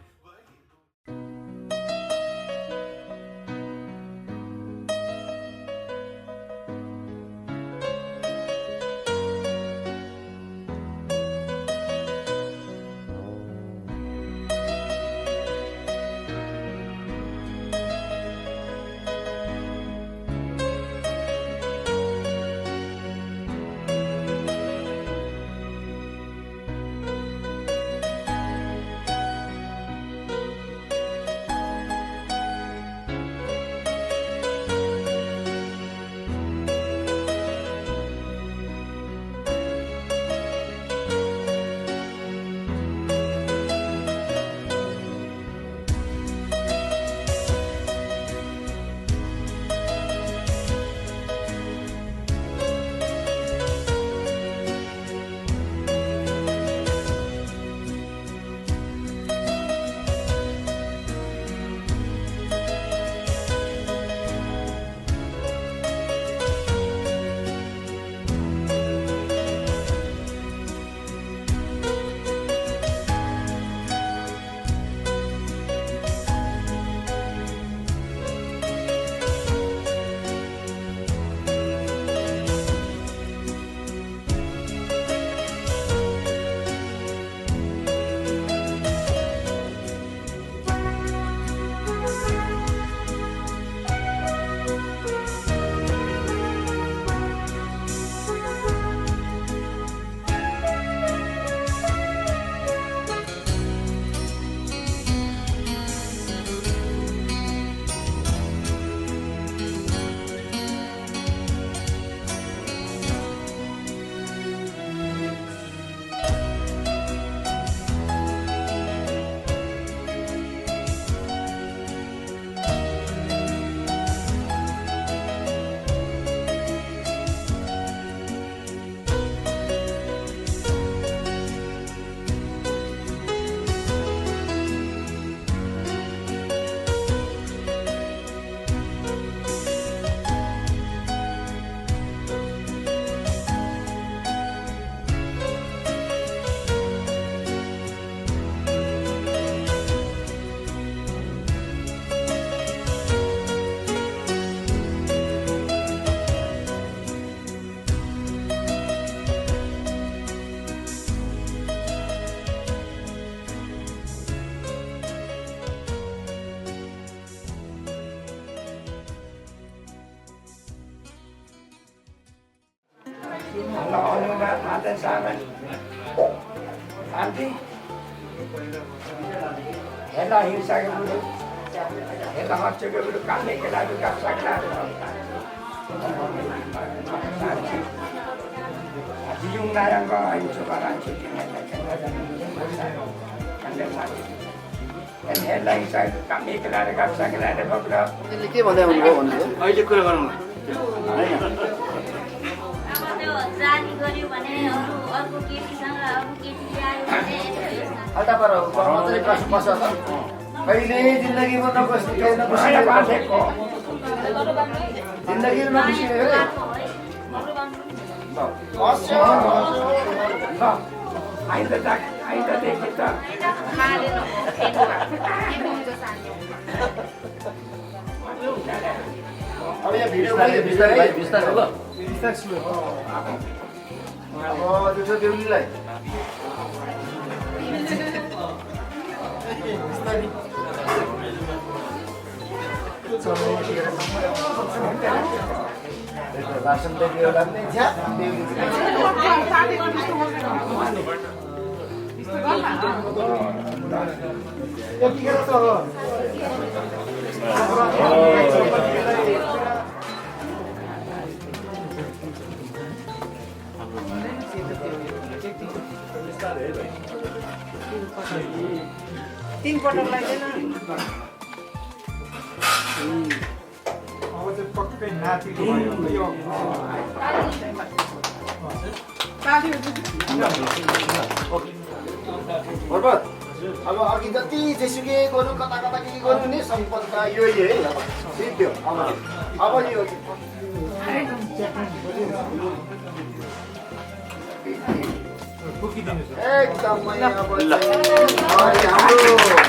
Hela hirsa ke dulu, hela macam ke dulu kami kena juga saklar. Jiung narang ko ayu sekarang cuci mana kena kena dan hela hirsa kami kena juga saklar beberapa. यसले के भन्दै हुनुभयो भन्नुभयो अहिले कुरा गरौँ जाली गर्यो भने अर्को केटीसँग अर्को केटीले आयो भने अलटा पर मात्रै प्रश्न पर्छ त कहिले जिन्दगीमा नबस्ने केही नबस्ने बाँधेको जिन्दगीमा नबस्ने आइन्दा देखि त अब यहाँ भिडियो बिस्तारै भाइ बिस्तारै ल बिस्तारै सुन्नु अब त्यो देउलीलाई बिस्तारै भाषण देख्यो होला नि झ्याप देउली यतिखेर त चाहिँ पक्कै नातिको भयो यो पर्वत अब अघि जति जेसुकै गर्नु कता कता के गर्नु नि सम्पन्नता यो है अब सिद्धियो अब यो एकदमै अब हाम्रो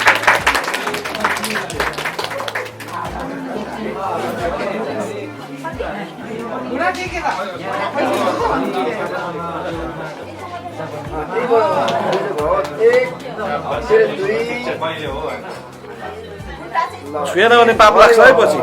छुएन भने पाप लाग्छ है पछि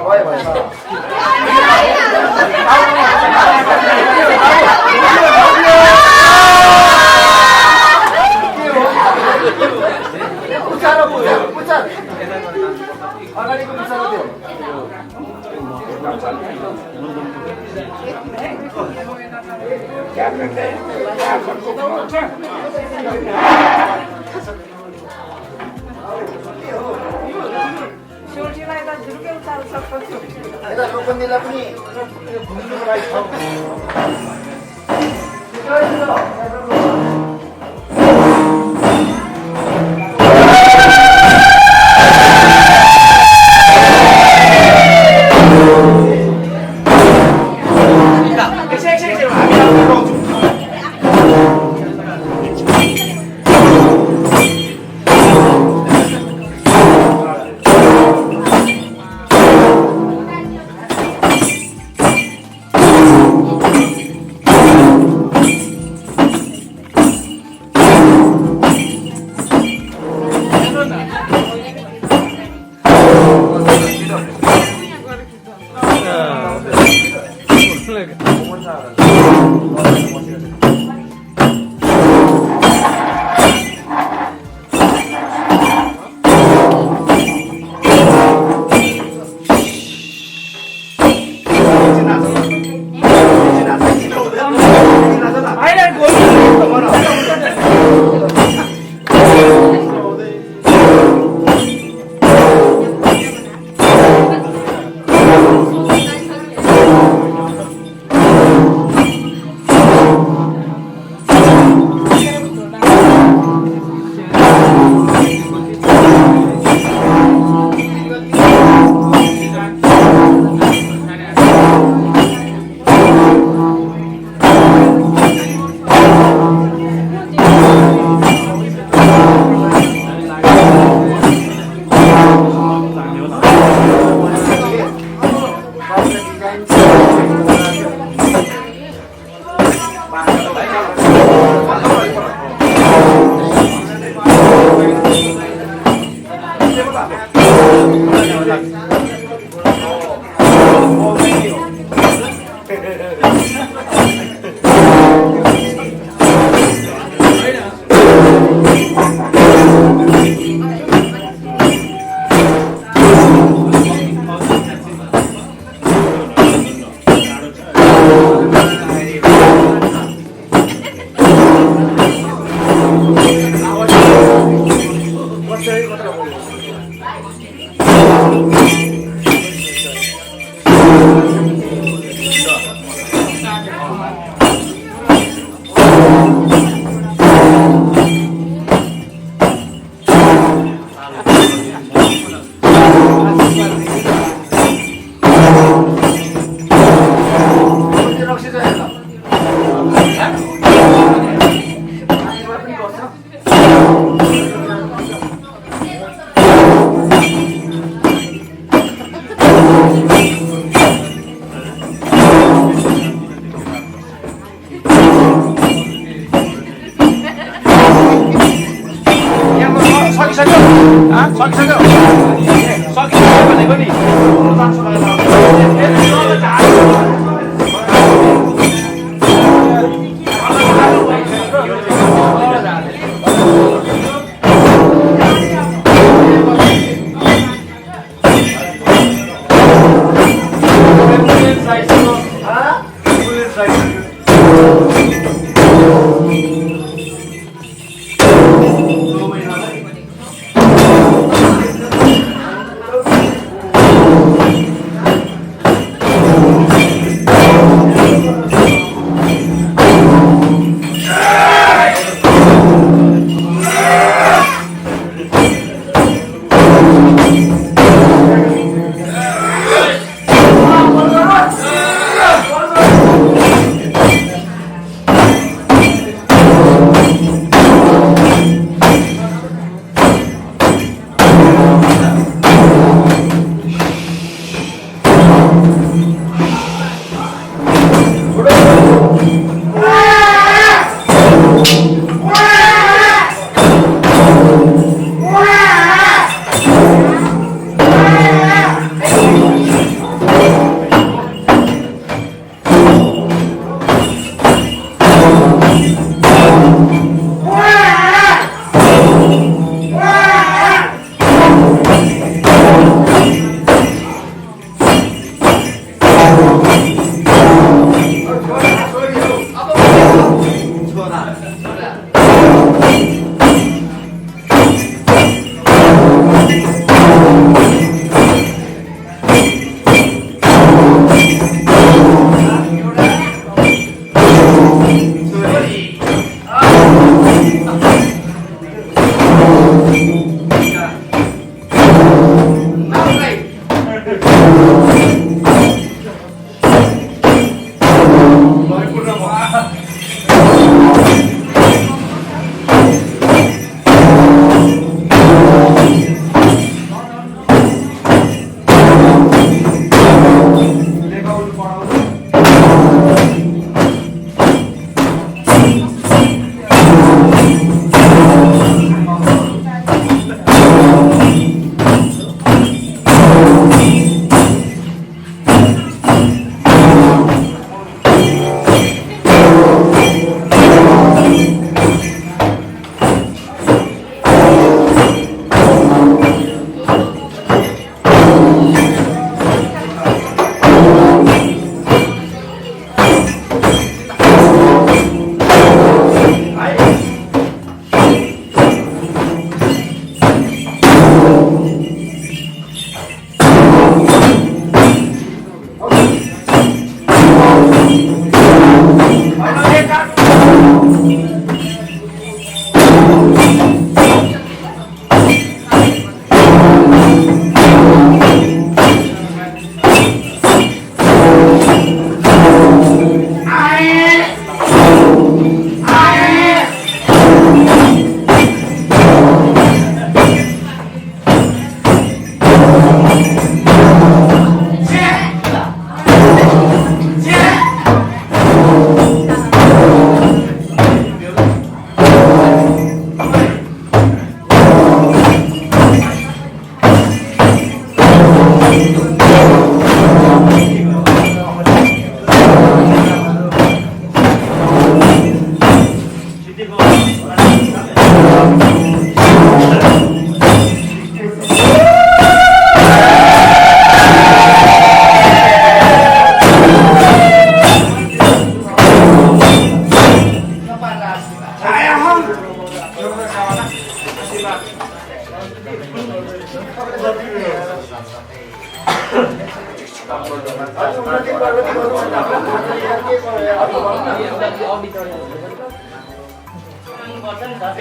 अगाडिको पुछारो त्यो यता लोकन्जीलाई पनि घुम्नुको लागि ठाउँ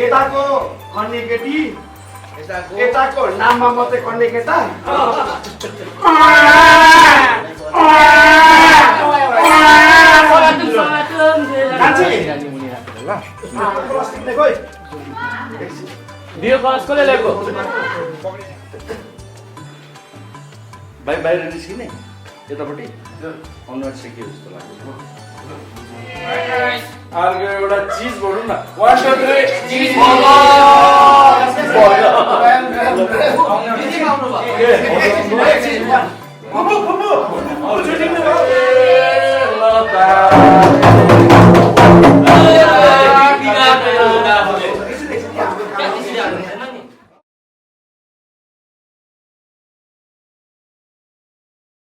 यताको खन्ने केटी यताको नाममा मात्रै खन्ने केटा कसले ल्याएको भाइ बाहिर निस्किने यतापट्टि अनुहार सेकियो जस्तो लाग्यो अर्को एउटा चिज भनौँ न 1 2 3 चिज मोमो